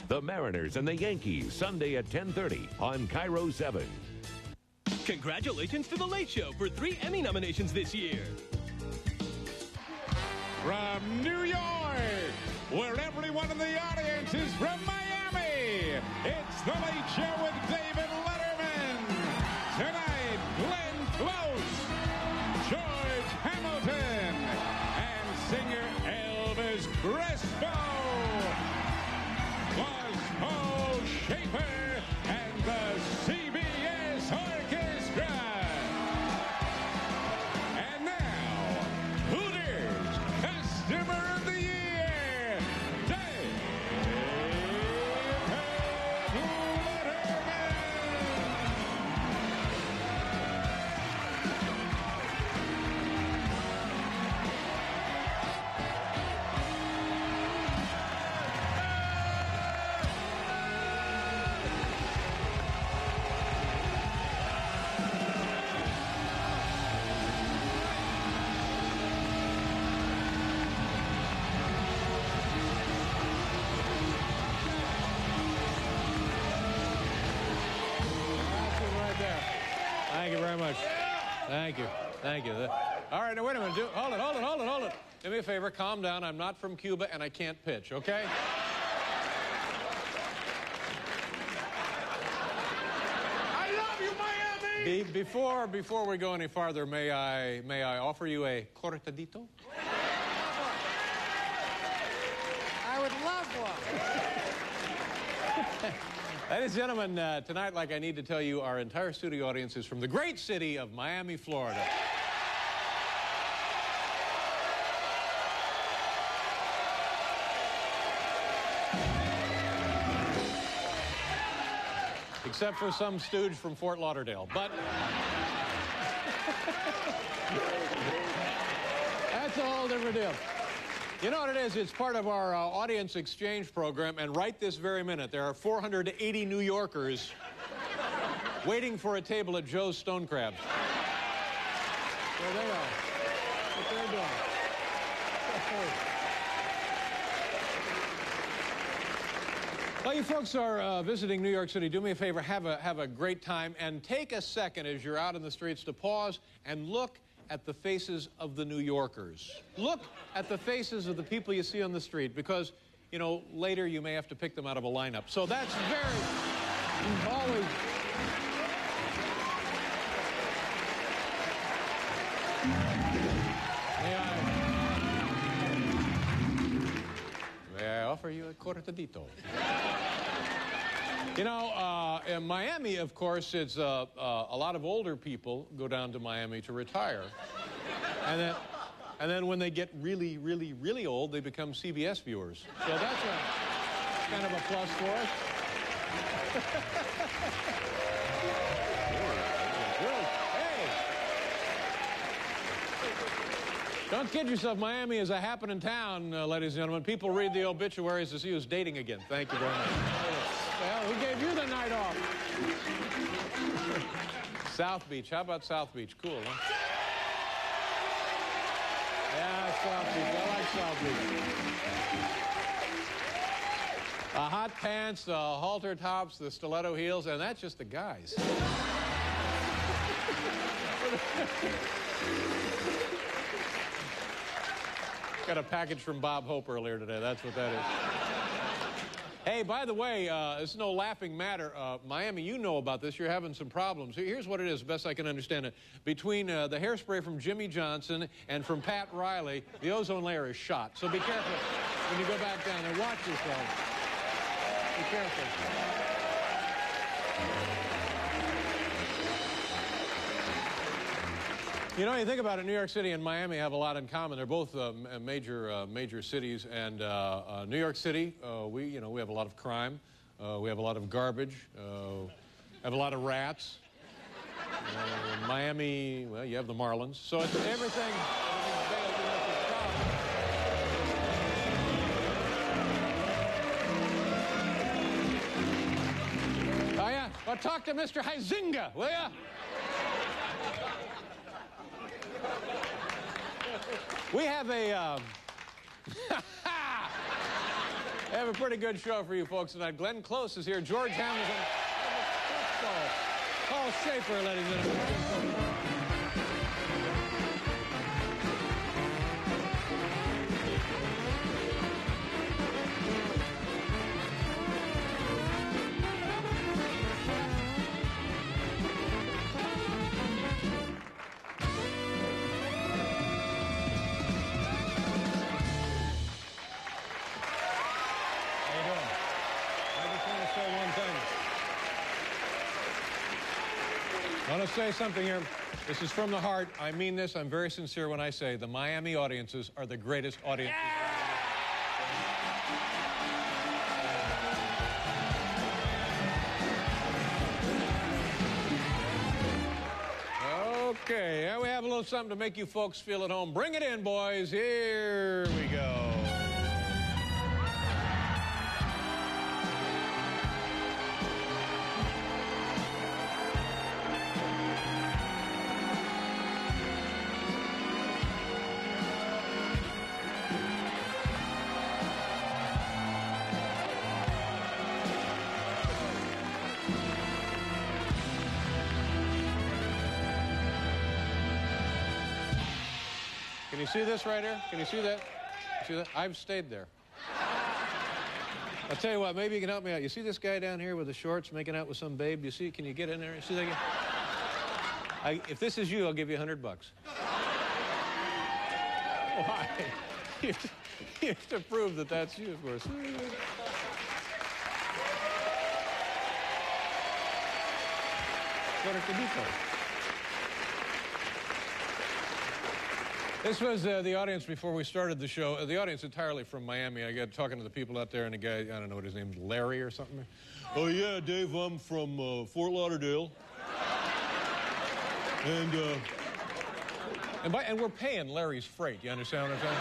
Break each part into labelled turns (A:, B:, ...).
A: The Mariners and the Yankees, Sunday at 10:30 on Cairo 7.
B: Congratulations to The Late Show for 3 Emmy nominations this year.
C: From New York, where everyone in the audience is from Miami, it's The Late Show with David Letterman. Tonight, Glenn Close, George Hamilton, and singer Elvis Crespo, plus Paul Schaefer and the CBS Orchestra. And now, Hooters Customer of the Year, David Letterman.
D: Thank you very much. Thank you. Thank you. All right, now wait a minute. Hold it. Do me a favor, calm down. I'm not from Cuba and I can't pitch, okay?
C: I love you, Miami!
D: Before we go any farther, may I offer you a cortadito?
E: I would love one.
D: Ladies and gentlemen, tonight, like I need to tell you, our entire studio audience is from the great city of Miami, Florida. Except for some stooge from Fort Lauderdale, but that's a whole different deal. You know what it is? It's part of our audience exchange program, and right this very minute, there are 480 New Yorkers waiting for a table at Joe's Stone Crabs. There they are. What they're doing. Well, you folks are visiting New York City. Do me a favor, have a great time, and take a second as you're out in the streets to pause and look at the faces of the New Yorkers. Look at the faces of the people you see on the street, because, you know, later you may have to pick them out of a lineup. So that's always... May I offer you a cortadito? You know, in Miami, of course, it's a lot of older people go down to Miami to retire. And then when they get really, really, really old, they become CBS viewers. So that's a kind of a plus for us. Hey! Don't kid yourself. Miami is a happening town, ladies and gentlemen. People read the obituaries to see who's dating again. Thank you very much. Well, who gave you the night off? South Beach. How about South Beach? Cool, huh? Yeah, South Beach. I like South Beach. The hot pants, the halter tops, the stiletto heels, and that's just the guys. Got a package from Bob Hope earlier today. That's what that is. Hey, by the way, it's no laughing matter. Miami, you know about this. You're having some problems. Here's what it is, best I can understand it. Between the hairspray from Jimmy Johnson and from Pat Riley, the ozone layer is shot. So be careful when you go back down there. Watch yourself. Be careful. You know, you think about it, New York City and Miami have a lot in common. They're both major cities, and New York City, we have a lot of crime, we have a lot of garbage, have a lot of rats. Miami, well, you have the Marlins, so it's everything. Oh yeah, well, talk to Mr. Huizinga, will ya? We have a... have a pretty good show for you folks tonight. Glenn Close is here. George Hamilton. Paul Schaefer, ladies and gentlemen. I want to say something here. This is from the heart. I mean this. I'm very sincere when I say the Miami audiences are the greatest audiences. Okay, here we have a little something to make you folks feel at home. Bring it in, boys. Here we go. Can you see this right here? Can you see that? See that? I've stayed there. I'll tell you what, maybe you can help me out. You see this guy down here with the shorts making out with some babe? You see? Can you get in there? You see that guy? If this is you, I'll give you $100. Why? You have to prove that that's you, of course. This was the audience before we started the show. The audience entirely from Miami. I got talking to the people out there, and a guy, I don't know what his name is, Larry or something. Oh, yeah, Dave, I'm from Fort Lauderdale. And we're paying Larry's freight. You understand what I'm saying?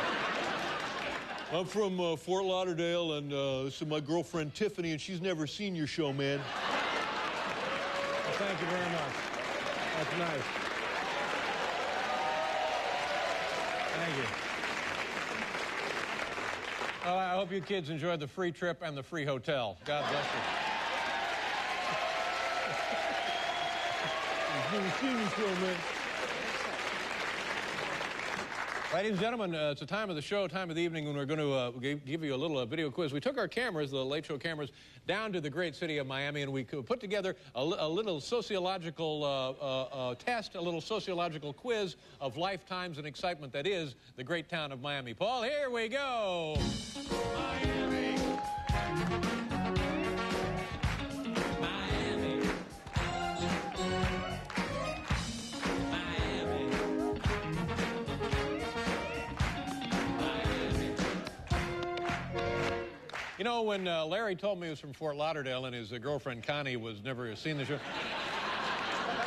D: I'm from Fort Lauderdale, and this is my girlfriend, Tiffany, and she's never seen your show, man. Well, thank you very much. That's nice. Thank you. Well, I hope you kids enjoyed the free trip and the free hotel. God bless you. You've never seen your show, man. Ladies and gentlemen, it's the time of the show, time of the evening when we're going to give you a little video quiz. We took our cameras, the Late Show cameras, down to the great city of Miami, and we put together a little sociological test, a little sociological quiz of lifetimes and excitement that is the great town of Miami. Paul, here we go. Miami. You know, when Larry told me he was from Fort Lauderdale and his girlfriend Connie was never seen the show,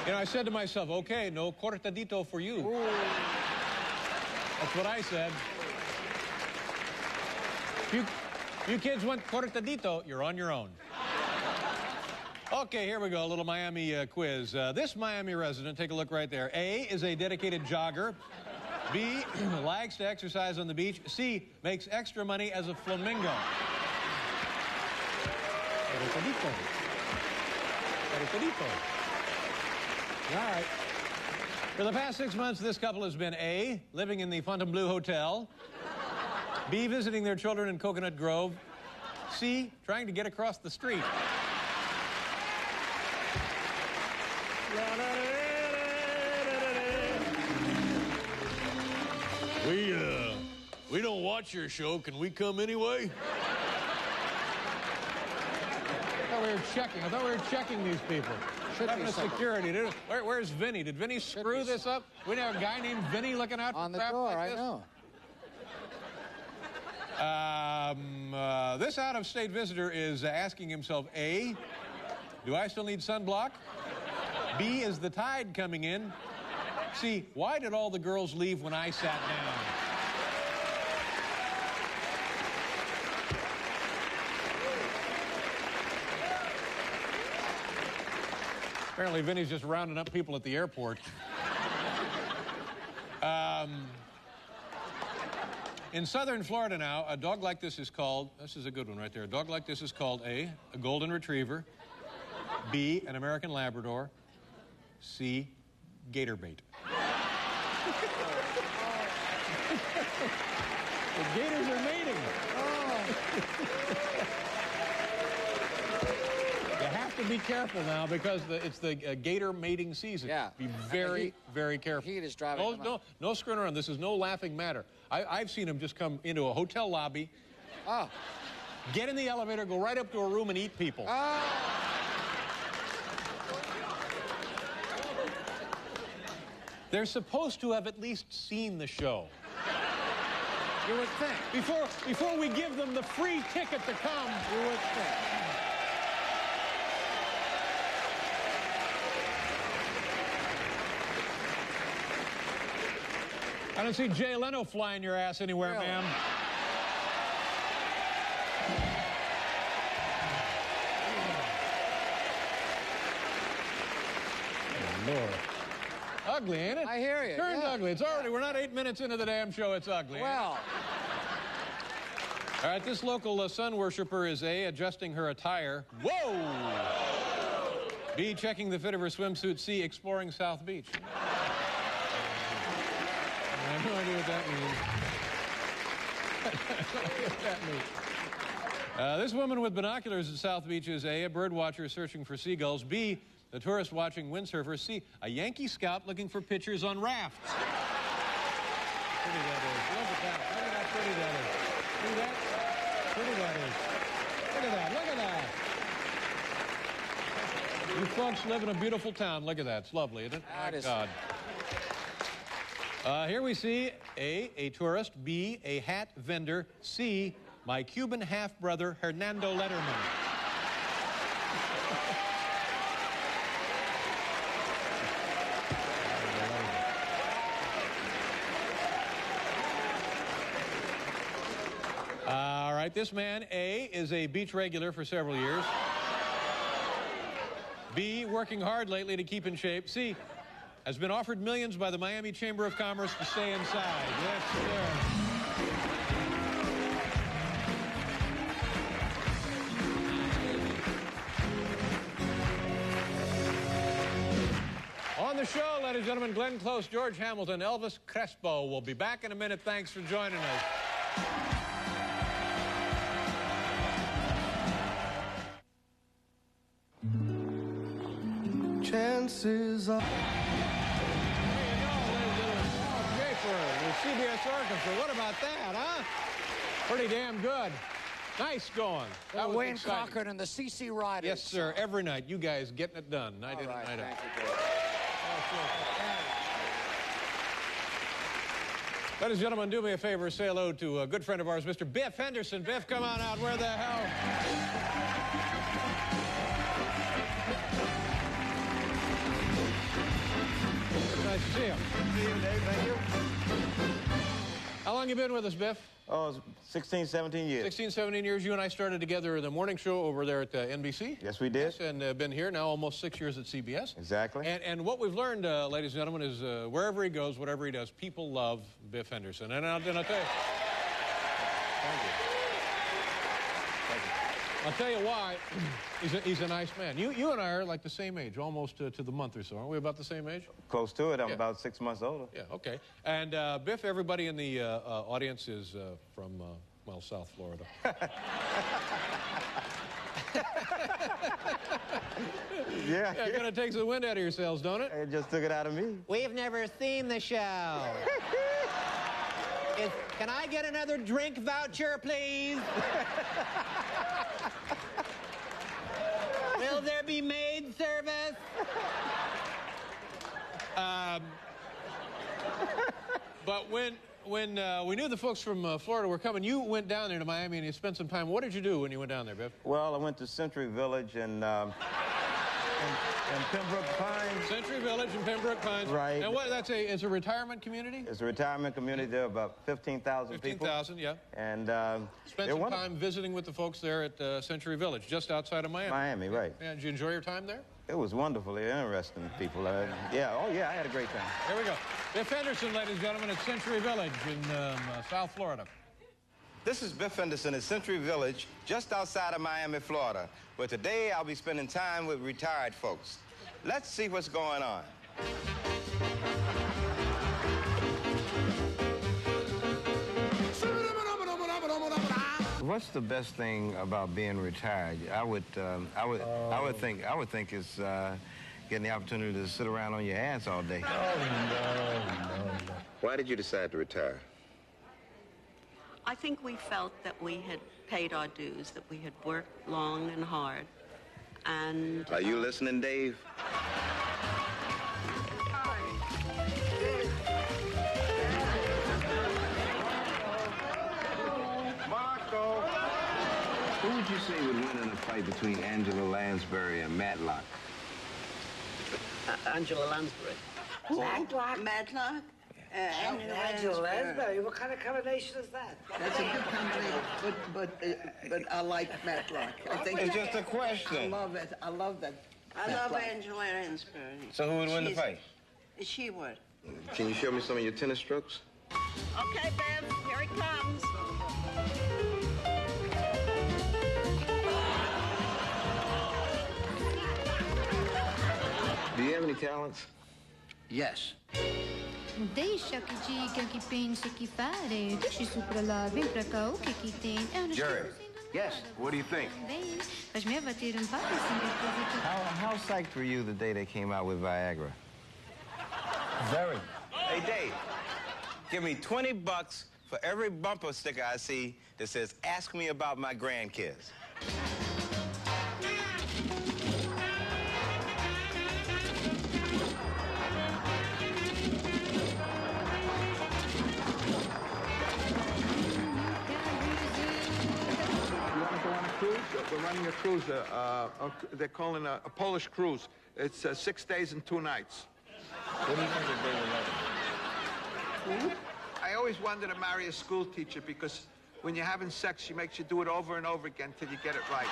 D: you know, I said to myself, okay, no cortadito for you. Ooh. That's what I said. If you kids want cortadito, you're on your own. Okay, here we go, a little Miami quiz. This Miami resident, take a look right there. A is a dedicated jogger. B likes to exercise on the beach. C makes extra money as a flamingo. All right. For the past 6 months, this couple has been A, living in the Fontainebleau Hotel, B, visiting their children in Coconut Grove, C, trying to get across the street. We don't watch your show. Can we come anyway? I thought we were checking these people. Having a security. Where's Vinny? Did Vinny screw this up? We have a guy named Vinny looking out
E: on
D: for
E: the
D: crap
E: door,
D: like this?
E: I know.
D: This out-of-state visitor is asking himself, A, do I still need sunblock? B, is the tide coming in? C, why did all the girls leave when I sat down? Apparently, Vinny's just rounding up people at the airport. In southern Florida now, a dog like this is called, this is a good one right there, a dog like this is called A, golden retriever, B, an American Labrador, C, gator bait. The gators are mating. You have to be careful now because it's the gator mating season.
F: Yeah.
D: Be very, very careful.
F: Heat is driving them up.
D: No screwing around. This is no laughing matter. I've seen them just come into a hotel lobby, get in the elevator, go right up to a room and eat people. They're supposed to have at least seen the show.
F: You would think.
D: Before we give them the free ticket to come.
F: You would think.
D: I don't see Jay Leno flying your ass anywhere,
F: Really?
D: ma'am. Oh, Lord. Ugly, ain't it?
F: I hear you.
D: Turned
F: Yeah.
D: ugly. It's already, we're not 8 minutes into the damn show. It's ugly. ain't it?
F: Well,
D: All right, this local sun worshiper is A, adjusting her attire. Whoa! B, checking the fit of her swimsuit. C, exploring South Beach. I have no idea what that means. I have no idea what that means. This woman with binoculars at South Beach is A, bird watcher searching for seagulls. B, the tourist watching windsurfers. C, a Yankee scout looking for pitchers on rafts. Pretty that is. Look at that. Look at how pretty that is. See that? Pretty that is. Look at that. Look at that. You folks live in a beautiful town. Look at that. It's lovely, isn't it?
F: That
D: My
F: is-
D: God. Here we see A tourist, B, a hat vendor, C, my Cuban half-brother, Hernando Letterman. All right, this man, A, is a beach regular for several years. B, working hard lately to keep in shape. C, has been offered millions by the Miami Chamber of Commerce to stay inside. Yes, sir. On the show, ladies and gentlemen, Glenn Close, George Hamilton, Elvis Crespo. We'll be back in a minute. Thanks for joining us.
G: Chances are.
D: The CBS Orchestra. What about that, huh? Pretty damn good. Nice going. That was
F: Wayne
D: exciting.
F: Cochran and the CC Riders.
D: Yes, sir. Every night. You guys getting it done. Night in and
F: Right,
D: night out.
F: thank you, George.
D: Ladies and gentlemen, do me a favor. Say hello to a good friend of ours, Mr. Biff Henderson. Biff, come on out. Where the hell? Nice to see you.
G: See you, Dave. Thank you.
D: How long you been with us, Biff?
G: Oh, it's 16, 17 years.
D: 16, 17 years. You and I started together the morning show over there at NBC.
G: Yes, we did.
D: And been here now almost 6 years at CBS.
G: Exactly.
D: And what we've learned, ladies and gentlemen, is wherever he goes, whatever he does, people love Biff Henderson. And I'll tell you, I'll tell you why. He's a nice man. You and I are like the same age, almost to the month or so. Aren't we about the same age?
G: Close to it. I'm
D: Yeah.
G: about 6 months older.
D: Yeah, okay. And Biff, everybody in the audience is from, well, South Florida.
G: Yeah.
D: Yeah, it kind of takes the wind out of your sails, don't it?
G: It just took it out of me.
H: We've never seen the show. Can I get another drink voucher, please? Will there be maid service?
D: But when we knew the folks from Florida were coming, you went down there to Miami and you spent some time. What did you do when you went down there, Biff?
G: Well, I went to Century Village and Pembroke Pines.
D: Century Village in Pembroke Pines.
G: Right.
D: And what? It's a retirement community.
G: It's a retirement community. There are about 15,000 people.
D: 15,000, yeah.
G: And
D: Spent
G: they're
D: some
G: wonderful.
D: time visiting with the folks there at Century Village, just outside of Miami.
G: Miami, right.
D: Yeah, did you enjoy your time there?
G: It was wonderfully interesting, people. Yeah, oh yeah, I had a great time.
D: Here we go. Biff Henderson, ladies and gentlemen, at Century Village in South Florida.
G: This is Biff Henderson at Century Village, just outside of Miami, Florida, where today I'll be spending time with retired folks. Let's see what's going on. What's the best thing about being retired? I would think it's getting the opportunity to sit around on your ass all day.
I: No.
G: Why did you decide to retire?
J: I think we felt that we had paid our dues, that we had worked long and hard, and...
G: Are you listening, Dave? Marco! Who would you say would win in a fight between Angela Lansbury and Matlock?
H: Angela Lansbury.
J: Matlock?
F: Angela Lansbury. What kind of combination is that?
K: That's a good combination, but I like Matlock. I think
G: It's just a question.
K: I love it. I love that.
J: I love Angela Lansbury.
G: So who would win the fight?
J: She would.
G: Can you show me some of your tennis strokes?
J: Okay, Bev, here it comes.
G: Do you have any talents?
K: Yes.
L: Deixa que diga que pense que fare. Deixa isso pra lá, vem pra cá, o que que tem? Eu não
G: Jerry.
K: Yes.
G: What do you think?
L: Bem, faz-me abater um papo assim depois
G: How psyched were you the day they came out with Viagra?
K: Very.
G: Hey, Dave, give me $20 for every bumper sticker I see that says, ask me about my grandkids.
I: We're running a cruise. They're calling a Polish cruise. It's 6 days and 2 nights.
G: What do you think of David Letterman?
I: I always wanted to marry a school teacher because when you're having sex, she makes you do it over and over again till you get it right.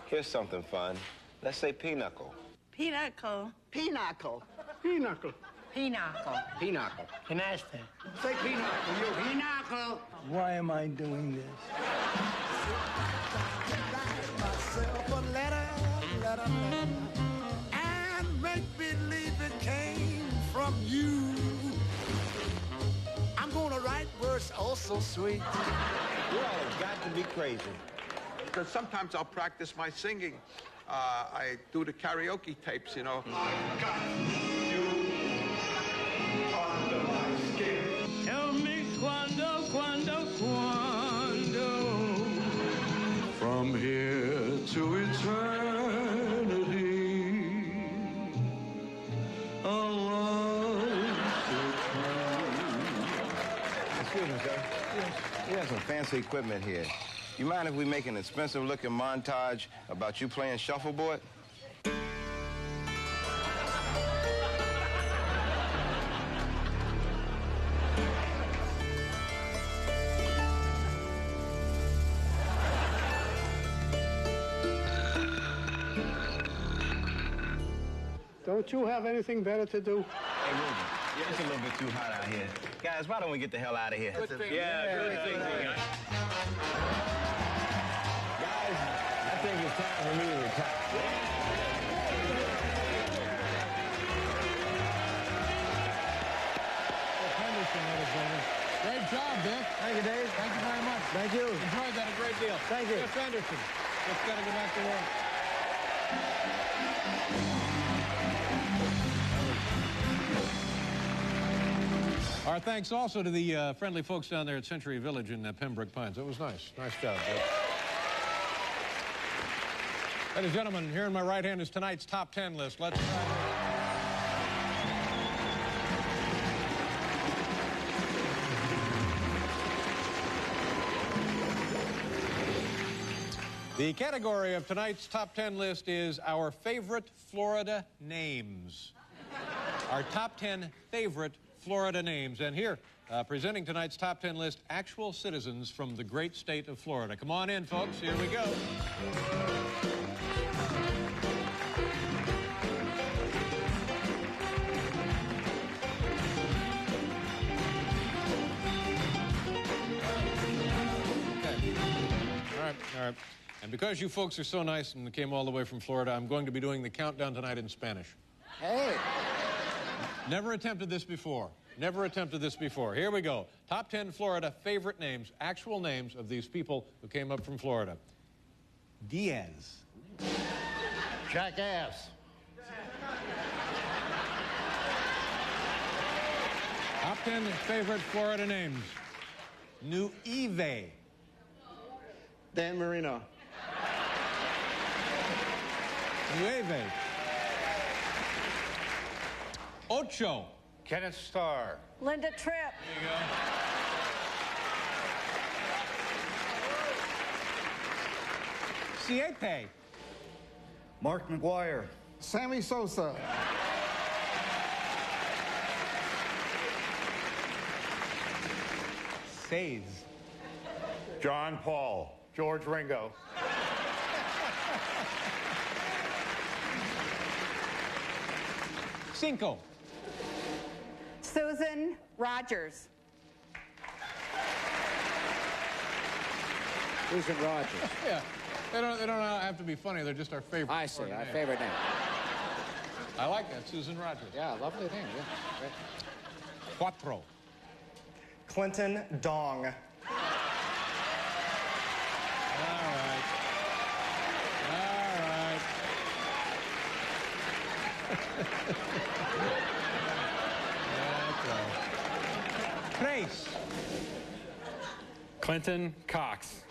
G: Here's something fun. Let's say pinochle.
J: Pinochle.
K: Pinochle.
F: Pinochle.
H: Pinochle.
F: Pinochle.
H: Canasta.
K: Say pinochle. You.
F: Pinochle.
K: Why am I doing this?
F: Myself a letter, and make believe it came from you. I'm gonna write verse oh so sweet.
G: You all have got to be crazy.
I: Because sometimes I'll practice my singing. I do the karaoke tapes, you know.
C: I've got you under my skin.
B: Tell me cuando.
C: From here to eternity, a love so true.
G: Excuse me, sir. Yes. We have some fancy equipment here. You mind if we make an expensive-looking montage about you playing shuffleboard?
F: Don't you have anything better to do?
G: Hey, Ruben, it's a little bit too hot out here. Guys, why don't we get the hell out of here?
D: Guys,
G: I think it's time for me to retire.
F: Great job, Dick. Thank you, Dave. Thank you very much. Thank you.
D: enjoyed that a great deal.
F: Thank you.
D: Jeff Anderson, just got to go back to work. Our thanks also to the friendly folks down there at Century Village in Pembroke Pines. It was nice. Nice job, Dick. Ladies and gentlemen, here in my right hand is tonight's top 10 list. Let's try it. The category of tonight's top 10 list is our favorite Florida names. Our top 10 favorite Florida names. And here, presenting tonight's top 10 list, actual citizens from the great state of Florida. Come on in, folks. Here we go. All right. And because you folks are so nice and came all the way from Florida, I'm going to be doing the countdown tonight in Spanish.
M: Hey.
D: Never attempted this before. Never attempted this before. Here we go. Top 10 Florida favorite names, actual names of these people who came up from Florida. Diaz.
N: Jackass.
D: Top 10 favorite Florida names. Nueve.
N: Dan Marino.
D: Nueve. Ocho.
N: Kenneth Starr.
O: Linda Tripp.
D: There you go. Siete.
N: Mark McGuire. Sammy Sosa.
D: Seis.
N: John Paul. George Ringo.
D: Cinco.
O: Susan Rogers.
M: Susan Rogers.
D: Yeah. They don't have to be funny. They're just our favorite.
M: I see. Our favorite name.
D: I like that. Susan Rogers.
M: Yeah, lovely name. Yeah. Great.
D: Cuatro.
P: Clinton Dong.
D: All right. All right. Tres.
Q: Clinton Cox.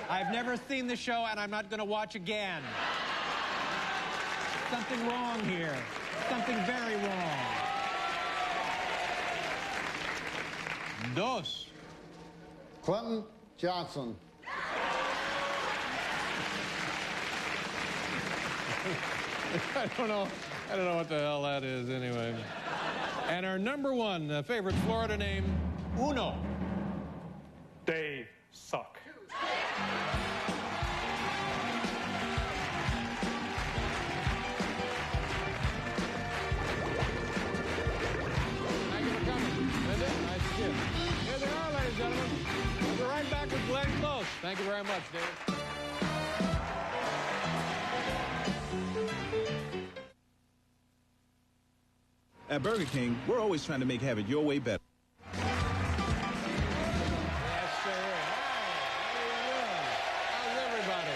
D: I've never seen the show, and I'm not going to watch again. Something wrong here. Something very wrong. Dos.
N: Clinton Johnson.
D: I don't know what the hell that is anyway. And our number one favorite Florida name, Uno.
Q: Dave Suck.
D: Thank you for coming. Linda, nice to see you. Here they are, ladies and gentlemen. We'll be right back with Glenn Close. Thank you very much, Dave.
R: At Burger King, we're always trying to make having your way better.
D: Yes, sir. Hi, how you doing? How's everybody?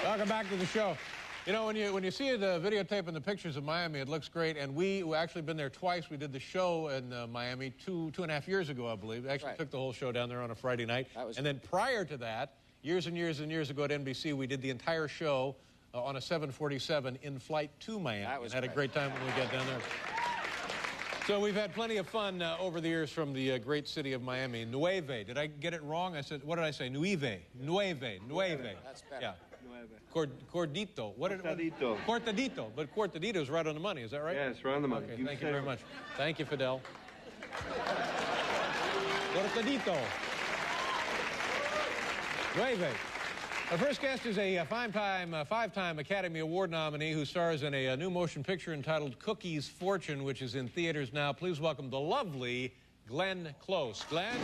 D: Welcome back to the show. You know, when you see the videotape and the pictures of Miami, it looks great. And we've actually been there twice. We did the show in Miami two and a half years ago, I believe. Actually took the whole show down there on a Friday night. And then prior to that, years and years and years ago at NBC, we did the entire show on a 747 in flight to Miami. That was had a great time when we got down there. So we've had plenty of fun over the years from the great city of Miami. Nueve. Did I get it wrong? I said, what did I say? Nueve. Nueve.
M: That's better.
D: Yeah. Cordito.
S: Cortadito.
D: Cortadito. But Cortadito is right on the money. Is that right?
S: Yes, right on the money.
D: Okay, thank you very much. Thank you, Fidel. Cortadito. Nueve. Our first guest is a five-time Academy Award nominee who stars in a new motion picture entitled Cookie's Fortune, which is in theaters now. Please welcome the lovely Glenn Close. Glenn?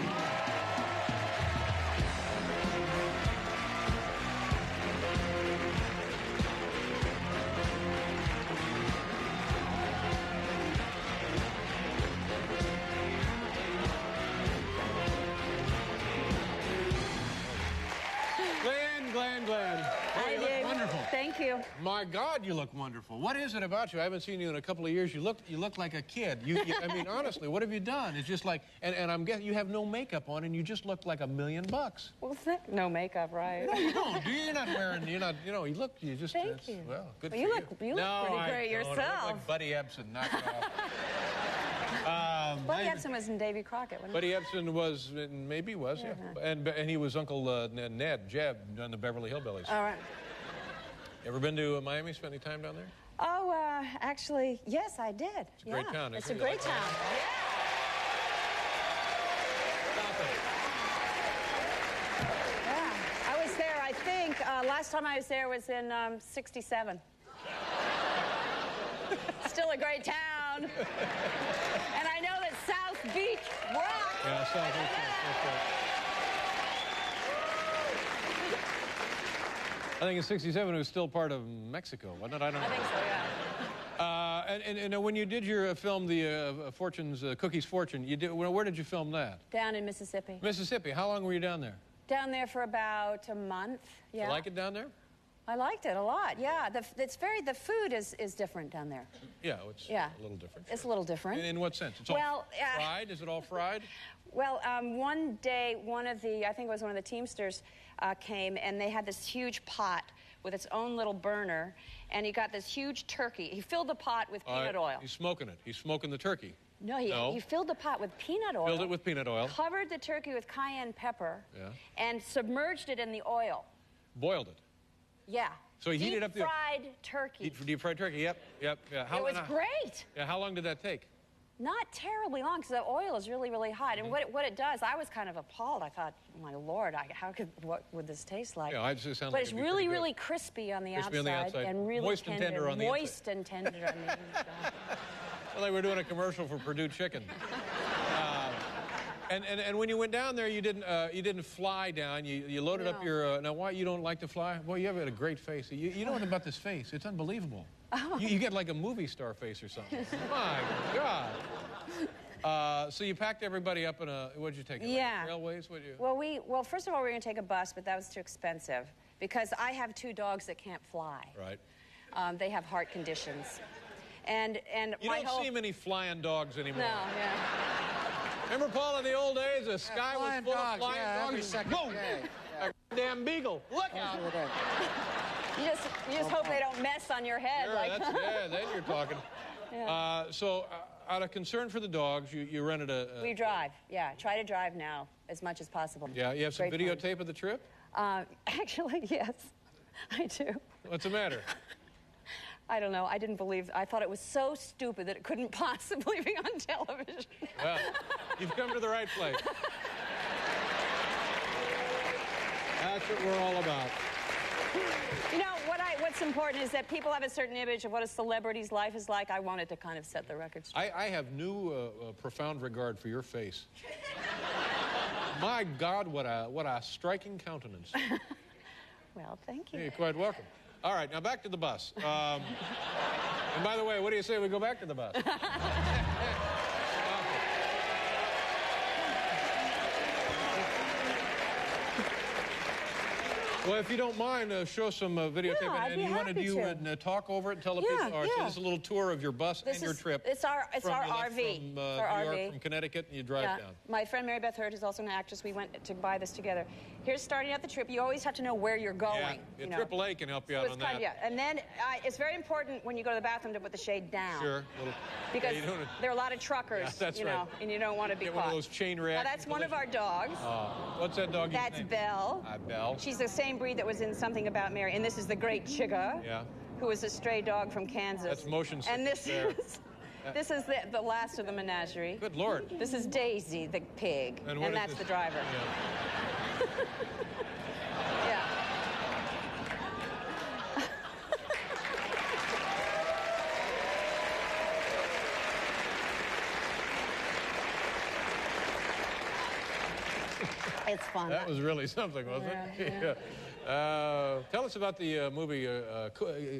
D: Glenn.
O: Hi,
D: you look wonderful.
O: Thank you.
D: My God, you look wonderful. What is it about you? I haven't seen you in a couple of years. You look like a kid. I mean, honestly, what have you done? It's just like, and I'm guessing you have no makeup on, and you just look like $1 million.
O: Well, no makeup, right?
D: No, you don't. You're not wearing. You just.
O: Thank you.
D: Well, good
O: well,
D: for
O: you. Look pretty great yourself.
D: I look like Buddy Ebsen. Knock it off.
O: Buddy Ebsen was in Davy Crockett, wasn't he?
D: Buddy Ebsen was, maybe was, yeah. And he was Uncle Ned, Jeb, on the Beverly Hillbillies.
O: All right.
D: Ever been to Miami, spent any time down there?
O: Oh, actually, yes, I did.
D: It's a great town.
O: It's a great town. Yeah. I was there last time I was there was in '67. Still a great town. And I know that South Beach rocks.
D: Yeah, South Beach. That's right. I think in '67 it was still part of Mexico, wasn't it? I don't know.
O: I think so, yeah.
D: And when you did your film, the Cookie's Fortune, where did you film that?
O: Down in Mississippi.
D: Mississippi. How long were you down there?
O: Down there for about a month, yeah.
D: You like it down there?
O: I liked it a lot, yeah. The food is different down there.
D: Yeah, it's a little different.
O: It's a little different.
D: In what sense? It's all fried? Is it all fried?
O: Well, one day, I think it was one of the Teamsters came, and they had this huge pot with its own little burner, and he got this huge turkey. He filled the pot with peanut oil.
D: He's smoking it. He's smoking the turkey.
O: No, he filled the pot with peanut oil.
D: Filled it with peanut oil.
O: Covered the turkey with cayenne pepper.
D: Yeah.
O: And submerged it in the oil.
D: Boiled it.
O: Yeah.
D: So he heated up the
O: deep-fried turkey.
D: Deep-fried turkey, yep.
O: It was great.
D: Yeah, how long did that take?
O: Not terribly long, because the oil is really, really hot. And what it does, I was kind of appalled. I thought, oh my Lord, what would this taste like?
D: Yeah, it just sounds
O: but
D: like
O: it's really, really crispy on the outside. And really
D: moist and tender on the inside.
O: Moist and tender on the inside.
D: Well, like we're doing a commercial for Purdue Chicken. And when you went down there, you didn't fly down. You loaded up your. Now, why you don't like to fly? Well, you have a great face. You know what about this face? It's unbelievable.
O: Oh.
D: You get like a movie star face or something. My God. So you packed everybody up in a. What'd you take?
O: Yeah.
D: Railways? What'd you?
O: Well, first of all, we were going to take a bus, but that was too expensive because I have 2 dogs that can't fly.
D: Right.
O: They have heart conditions, and
D: you don't see many flying dogs anymore.
O: No. Yeah.
D: Remember, Paul, in the old days, the sky was full of flying dogs.
M: Every second day.
D: A damn beagle. Look out!
O: You just hope they don't mess on your head.
D: Sure, then you're talking.
O: Yeah.
D: So, out of concern for the dogs, you rented a...
O: We drive, yeah. Try to drive now as much as possible.
D: Yeah, you have some videotape of the trip?
O: Actually, yes, I do.
D: What's the matter?
O: I don't know. I thought it was so stupid that it couldn't possibly be on television.
D: Well, you've come to the right place. That's what we're all about.
O: You know, what's important is that people have a certain image of what a celebrity's life is like. I wanted to kind of set the record straight.
D: I have new, profound regard for your face. My God, what a striking countenance.
O: Well, thank you.
D: You're quite welcome. All right, now back to the bus. And by the way, what do you say we go back to the bus? Well, if you don't mind, show some videotape.
O: Yeah,
D: and you want to do talk over it and tell the people? All right, so this is a little tour of your bus and your trip.
O: It's our RV.
D: From New York, from Connecticut, and you drive down.
O: My friend Mary Beth Hurd is also an actress. We went to buy this together. Here's starting out the trip. You always have to know where you're going.
D: Yeah, AAA can help you out on that.
O: Yeah, and then it's very important when you go to the bathroom to put the shade down.
D: Sure.
O: Because there are a lot of truckers, you know, and you don't want to be caught.
D: One of those chain reactions.
O: Now, that's one of our dogs.
D: What's that dog's name?
O: That's Belle.
D: Belle.
O: She's the same breed that was in Something About Mary. And this is the Great Chigga, who was a stray dog from Kansas.
D: That's motion sickness.
O: And this is the last of the menagerie.
D: Good Lord.
O: This is Daisy, the pig, and that's the driver. Yeah. It's fun.
D: That was really something, wasn't it?
O: Yeah.
D: Tell us about the movie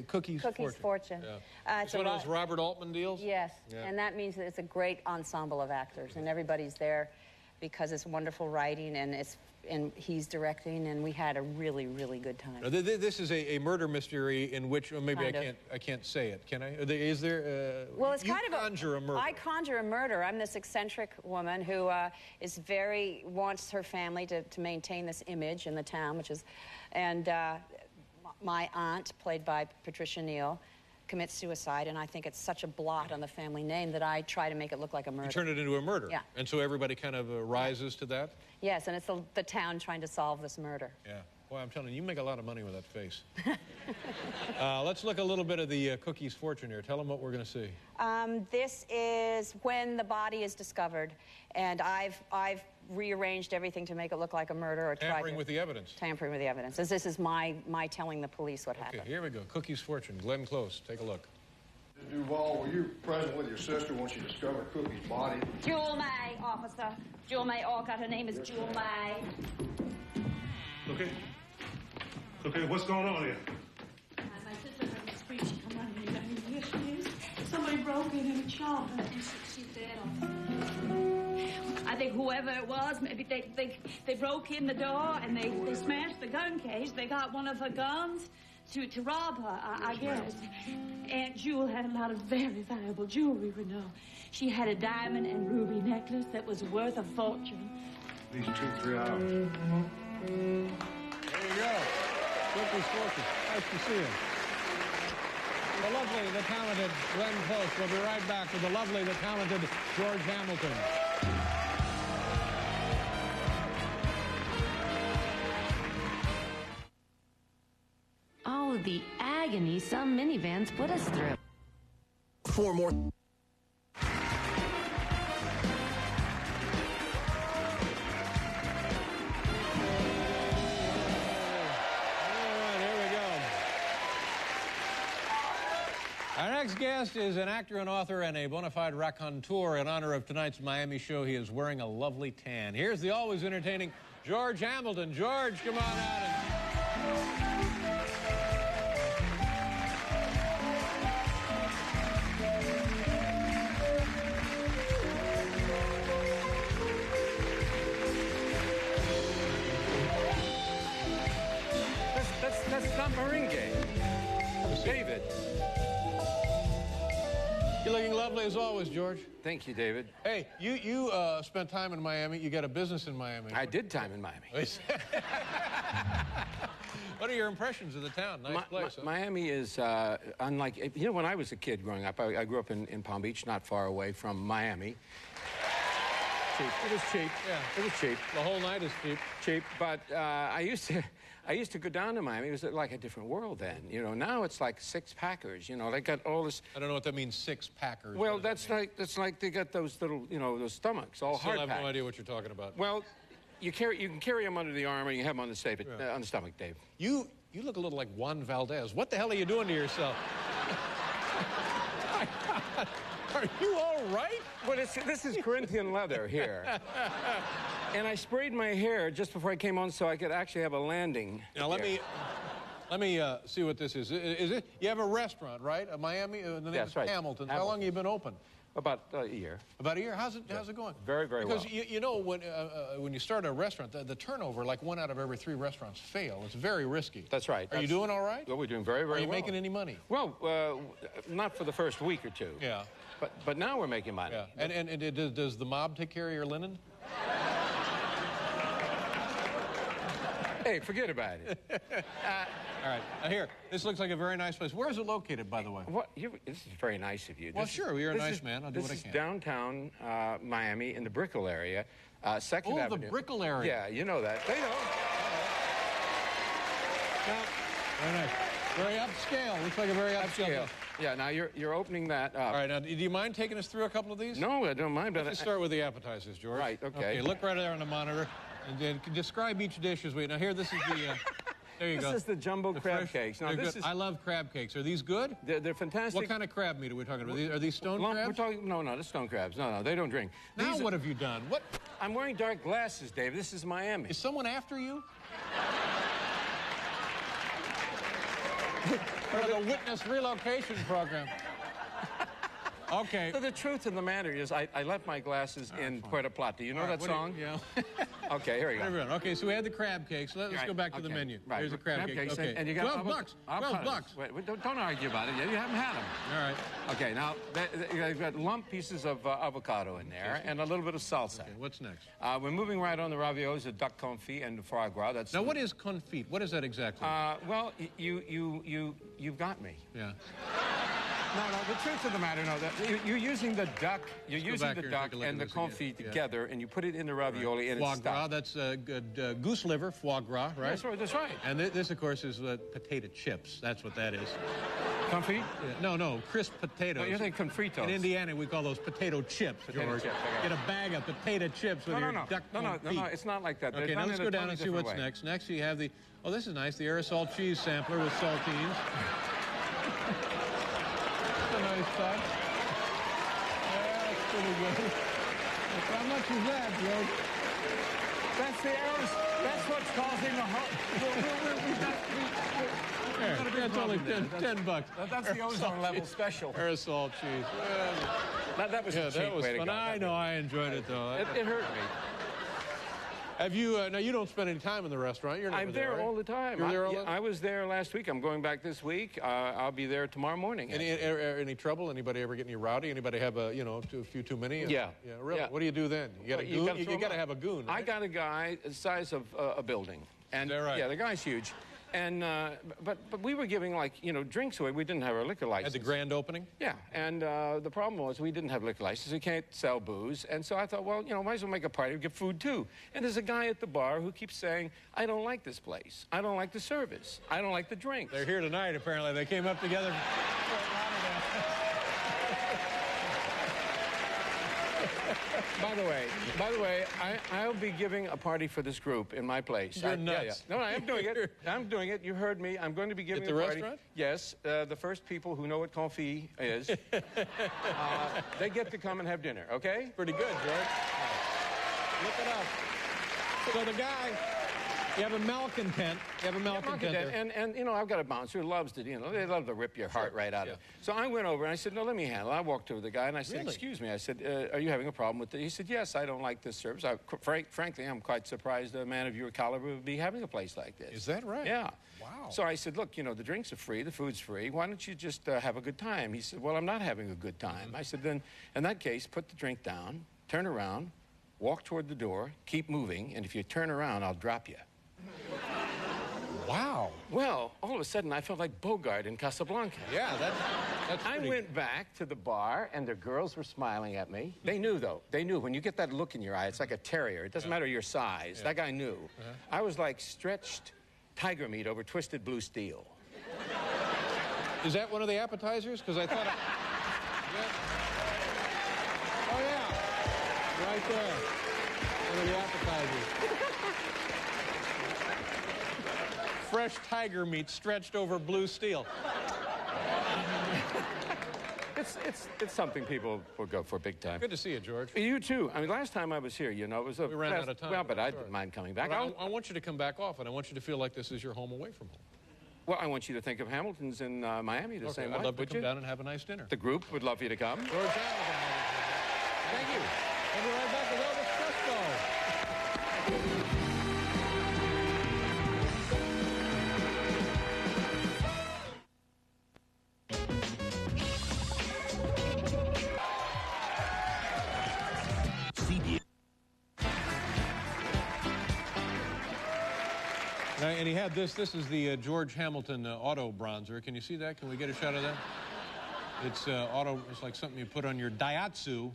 D: Cookie's
O: Fortune.
D: Yeah. It's one of those Robert Altman deals?
O: Yes, and that means that it's a great ensemble of actors, and everybody's there because it's wonderful writing, and he's directing, and we had a really, really good time.
D: Now, this is a murder mystery in which, well, maybe I can't say it, can I? Is there?
O: Well, it's
D: you
O: kind of
D: conjure a murder.
O: I conjure a murder. I'm this eccentric woman who wants her family to maintain this image in the town, which is, and my aunt, played by Patricia Neal, commits suicide, and I think it's such a blot on the family name that I try to make it look like a murder.
D: You turn it into a murder.
O: Yeah.
D: And so everybody kind of rises to that?
O: Yes, and it's the town trying to solve this murder.
D: Yeah. Boy, I'm telling you, you make a lot of money with that face. Let's look a little bit of the cookie's fortune here. Tell them what we're going to see.
O: This is when the body is discovered, and I've rearranged everything to make it look like a murder or
D: Tampering with the evidence.
O: Tampering with the evidence. This is my telling the police what happened.
D: Okay, here we go. Cookie's fortune. Glenn Close. Take a look.
S: Duval, were you present with your sister when she discovered Cookie's body?
T: Jewel May, officer. Jewel May Orcutt. Her name is Jewel May.
Q: Okay. Okay, what's going on here?
T: My sister heard the scream. She come running in. I mean, here she is. Somebody broke in and shot her. She's dead. I think whoever it was, maybe they broke in the door and they smashed the gun case. They got one of her guns to rob her, I guess. Aunt Jewel had a lot of very valuable jewelry, you know. She had a diamond and ruby necklace that was worth a fortune.
S: These 2-3 hours.
D: There you go. Cookie's fortune. Nice to see you. The lovely, the talented Glenn Close. We'll be right back with the lovely, the talented George Hamilton.
U: Oh, the agony some minivans put us through.
B: 4 more.
D: Our next guest is an actor and author and a bona fide raconteur. In honor of tonight's Miami show, he is wearing a lovely tan. Here's the always entertaining George Hamilton. George, come on out.
E: That's not merengue. David.
D: You're looking lovely as always, George.
E: Thank you, David.
D: Hey, you spent time in Miami. You got a business in Miami.
E: I did time in Miami.
D: What are your impressions of the town? Nice place. Huh?
E: Miami is unlike, you know, when I was a kid growing up, I grew up in Palm Beach, not far away from Miami. Cheap. It was cheap. Yeah. It was cheap.
D: The whole night is cheap.
E: Cheap, but I used to go down to Miami. It was like a different world then. You know, now it's like six-packers. You know, they got all this.
D: I don't know what that means, six-packers.
E: Well, that's like they got those little, you know, those stomachs, all hard packed.
D: I have no idea what you're talking about.
E: Well, you can carry them under the arm, or you have them on the stomach, Dave.
D: You look a little like Juan Valdez. What the hell are you doing to yourself? Are you all right?
E: Well, this is Corinthian leather here. And I sprayed my hair just before I came on so I could actually have a landing.
D: Now, let me see what this is. Is it? You have a restaurant, right? Miami? The name is
E: right.
D: Hamilton. How long have you been open?
E: About a year.
D: About a year? How's it going?
E: Very, very well.
D: Because you know, when you start a restaurant, the turnover, like 1 out of every 3 restaurants fail. It's very risky.
E: That's right.
D: Are you doing all right?
E: Well, we're doing very, very well.
D: Are you making any money?
E: Well, not for the first week or two.
D: Yeah.
E: But now we're making money.
D: Yeah. And does the mob take care of your linen?
E: Hey, forget about it.
D: All right. Now here, this looks like a very nice place. Where is it located, by the way?
E: This is very nice of you.
D: Well, sure, you're a nice man. I'll do what I can.
E: This is downtown Miami in the Brickell area, 2nd Avenue.
D: Oh, the Brickell area.
E: Yeah, you know that. They know.
D: Now, very nice. Very upscale. Looks like a very upscale.
E: Yeah, now you're opening that up.
D: All right, now, do you mind taking us through a couple of these?
E: No, I don't mind. But
D: Let's start with the appetizers, George.
E: Right, okay.
D: Okay, look right there on the monitor, and then describe each dish as we... Now, here, this is the... there you go.
E: This is the jumbo crab cakes. Now, this is...
D: I love crab cakes. Are these good?
E: They're fantastic.
D: What kind of crab meat are we talking about? Are these stone crabs?
E: We're talking... No, they're stone crabs. No, they don't drink.
D: Now what have you done? What?
E: I'm wearing dark glasses, Dave. This is Miami.
D: Is someone after you? For the witness relocation program. Okay.
E: So the truth of the matter is, I left my glasses in Puerto Plata. You know that song?
D: Yeah.
E: Okay, here we go.
D: Okay, so we had the crab cakes. Let's go back to the menu.
E: Right.
D: Here's the crab cakes. Okay.
E: And you got
D: $12. $12.
E: Wait, don't argue about it. You haven't had them.
D: All right.
E: Okay, now you've got lump pieces of avocado in there and a little bit of salsa.
D: Okay, what's next?
E: We're moving right on the raviolis, the duck confit and the foie gras. That's
D: now, what is confit? What is that exactly?
E: Well, you've got me.
D: Yeah.
E: The truth of the matter, you're using the duck, and the confit together, and you put it in the ravioli, and it's
D: foie gras, that's goose liver, foie gras, right?
E: That's right.
D: And this, of course, is potato chips. That's what that is.
E: Confit?
D: Yeah, no, crisp potatoes.
E: No, you're thinking confritos.
D: In Indiana, we call those potato chips, George. Get a bag of potato chips with your duck confit.
E: No, it's not like that.
D: Okay, now let's go down and see what's next. Next, you have the, this is nice, the aerosol cheese sampler with saltines. That's a nice touch. Yeah, that's pretty good. How much is that, George?
E: That's the aerosol. That's what's causing the
D: That's only $10.
E: That's the ozone level special.
D: Aerosol cheese.
E: That was a cheap way to go.
D: I know, I enjoyed it, though.
E: It hurt me.
D: Have you, now you don't spend any time in the restaurant.
E: I'm there all the time.
D: You're there all the time?
E: I was there last week. I'm going back this week. I'll be there tomorrow morning.
D: Any trouble? Anybody ever get any rowdy? Anybody have a few too many?
E: Yeah.
D: Yeah, really? Yeah. What do you do then? You got a goon? You got to have a goon, right?
E: I got a guy the size of a building. And
D: right?
E: Yeah, the guy's huge. And but we were giving drinks away. We didn't have our liquor license.
D: At the grand opening?
E: Yeah, and the problem was we didn't have liquor license. We can't sell booze, and so I thought, well, might as well make a party and get food too. And there's a guy at the bar who keeps saying, I don't like this place. I don't like the service. I don't like the drinks.
D: They're here tonight. Apparently, they came up together.
E: By the way, I'll be giving a party for this group in my place.
D: You're nuts.
E: Yeah. No, I am doing it. I'm doing it. You heard me. I'm going to be giving
D: a party. At the restaurant?
E: Yes. The first people who know what confit is, they get to come and have dinner, okay?
D: Pretty good, George. Look it up. So the guy... You have a malcontent.
E: And I've got a bouncer who loves to, they love to rip your heart right out of it. So I went over and I said, no, let me handle it. I walked over to the guy and I said, excuse me. I said, are you having a problem with it? He said, yes, I don't like this service. Frankly, I'm quite surprised a man of your caliber would be having a place like this.
D: Is that right?
E: Yeah.
D: Wow.
E: So I said, look, the drinks are free, the food's free. Why don't you just have a good time? He said, well, I'm not having a good time. I said, then, in that case, put the drink down, turn around, walk toward the door, keep moving, and if you turn around, I'll drop you.
D: Wow.
E: Well, all of a sudden, I felt like Bogart in Casablanca.
D: Yeah, that's
E: I went back to the bar, and the girls were smiling at me. They knew, though. They knew. When you get that look in your eye, it's like a terrier. It doesn't matter your size. Yeah. That guy knew. I was like stretched tiger meat over twisted blue steel.
D: Is that one of the appetizers? Because I thought... Oh, yeah. Right there. One of the appetizers. Fresh tiger meat stretched over blue steel.
E: It's something people will go for big time.
D: Good to see you, George.
E: You too. I mean, last time I was here, it was a...
D: We ran out of time.
E: Well, but I didn't mind coming back.
D: I want you to come back often. I want you to feel like this is your home away from home.
E: Well, I want you to think of Hamilton's in Miami the same way.
D: I'd love to come down and have a nice dinner.
E: The group would love you to come.
D: George Hamilton. Thank you. We'll be right back with Elvis Crespo. And he had this. This is the George Hamilton auto bronzer. Can you see that? Can we get a shot of that? It's auto. It's like something you put on your Daihatsu.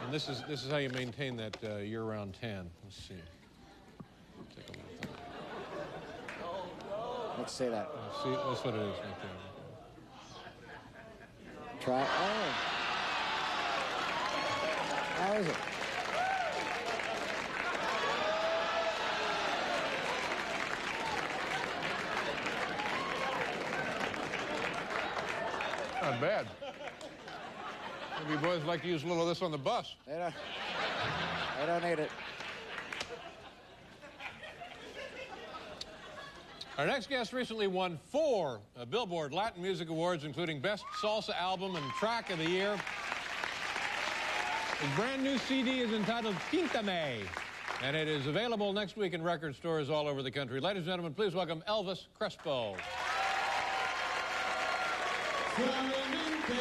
D: And this is how you maintain that year-round tan. Let's see. Take a look at that.
M: Let's say that.
D: See, that's what it is right there.
M: Try. Oh. How is it?
D: Not bad. Maybe you boys like to use a little of this on the bus.
M: They don't need it.
D: Our next guest recently won 4 Billboard Latin Music Awards, including Best Salsa Album and Track of the Year. His brand new CD is entitled Píntame, and it is available next week in record stores all over the country. Ladies and gentlemen, please welcome Elvis Crespo.
A: Suavemente,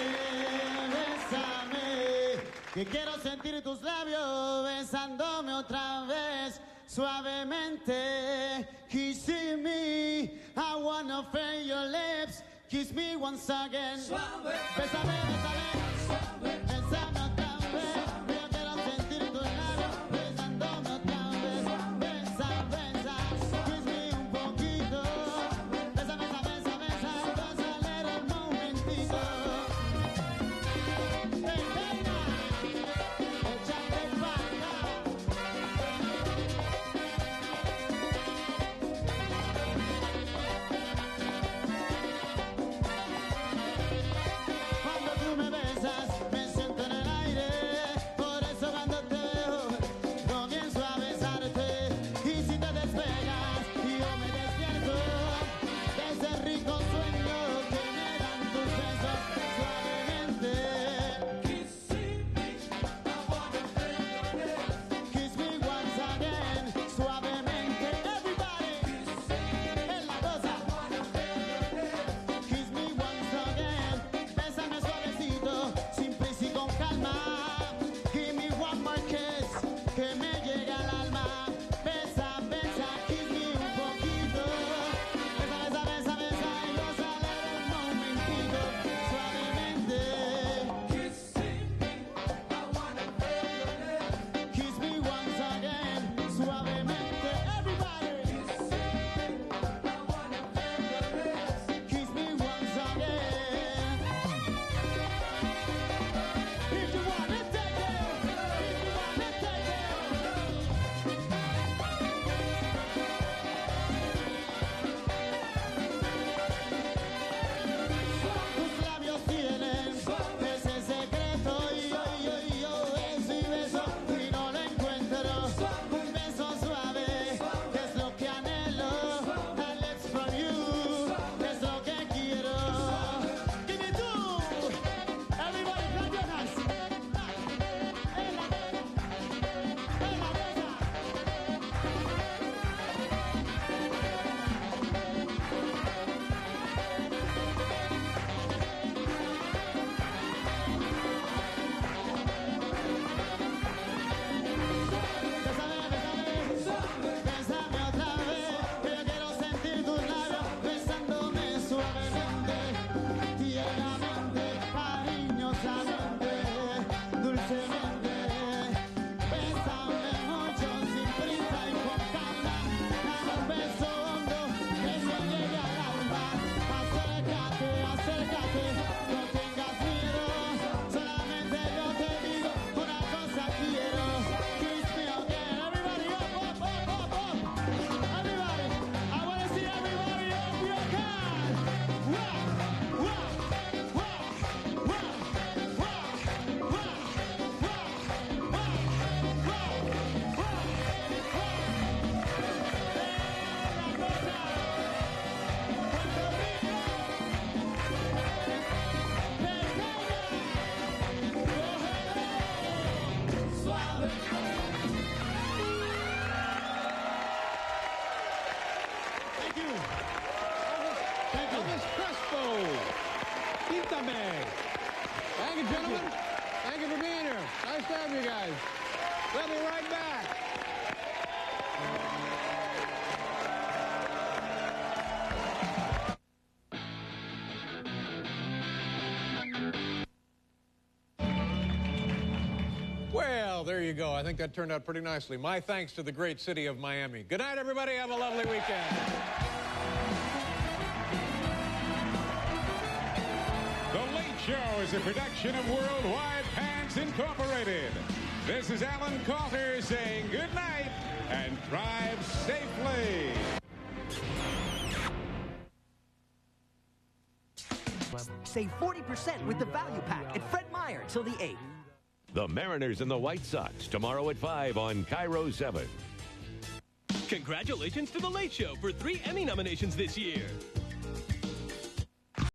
A: bésame, que quiero sentir tus labios besándome otra vez. Suavemente, kissing me, I wanna feel your lips Kiss me once again.
L: Suave.
A: Bésame, bésame. Suave. Bésame otra vez. Yo quiero sentir tus labios besándome otra vez. Besa, besa. Kiss me un poquito. Besa, besa, besa, besa. Acelera un momentito. Ven, venga. Échate pa' acá. Cuando tú me besas, me siento en el aire. Por eso cuando te veo, comienzo a besarte. Y si te despegas, yo me despierto de ese rico sueño que me dan tus besos suavemente. Kiss me once again, suavemente. Everybody, en la cosa. Kiss me once again. Bésame suavecito, sin prisa y con calma. Give me one more kiss, que me llega al alma. Besa, besa, kiss me un poquito. Besa, besa, besa, besa, y yo acelero un momentito, suavemente. Kiss me once again, suavemente. Everybody. Kiss me once again. If you wanna take it, if you wanna take it. Tus labios tienen ese secreto y yo beso y beso y no lo encuentro. Un beso suave, que es lo que anhelo. A lips from you, es lo que quiero. Give me two. Everybody clap your hands. En la mesa. Bésame otra vez, que yo quiero sentir tus labios besándome suavemente, tiernamente, cariñosamente, dulcemente. Bésame mucho, sin prisa y con calma. Dame un beso hondo que me llegue al alma. Acércate, acércate, no tengas miedo. Solamente yo te digo una cosa quiero. Kiss me again, everybody up, up, up, up, up. Everybody, I want to see everybody up your can. Wow, wow, wow, wow, wow, wow, Thank you.
D: Elvis Crespo. Quítame. Thank you, gentlemen. Thank you for being here. Nice to have you guys. We'll be right back. Well, there you go. I think that turned out pretty nicely. My thanks to the great city of Miami. Good night, everybody. Have a lovely weekend.
C: The Late Show is a production of Worldwide Pants Incorporated. This is Alan Coulter saying good night and drive safely.
V: Save 40% with the value pack at Fred Meyer till the 8th.
W: The Mariners and the White Sox tomorrow at 5 on Cairo 7.
B: Congratulations to The Late Show for 3 Emmy nominations this year.